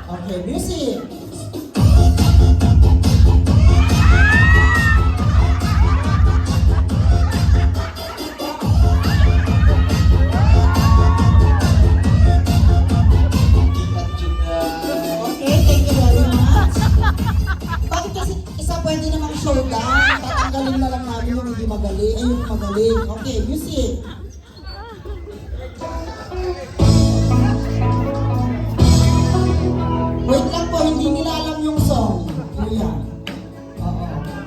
Okay, music. Okay, thank you very much. Bakit kasi isa pwede namang showdown? Tatanggalin na lang namin yung hindi magaling. Ay, yung magaling. Okay, music.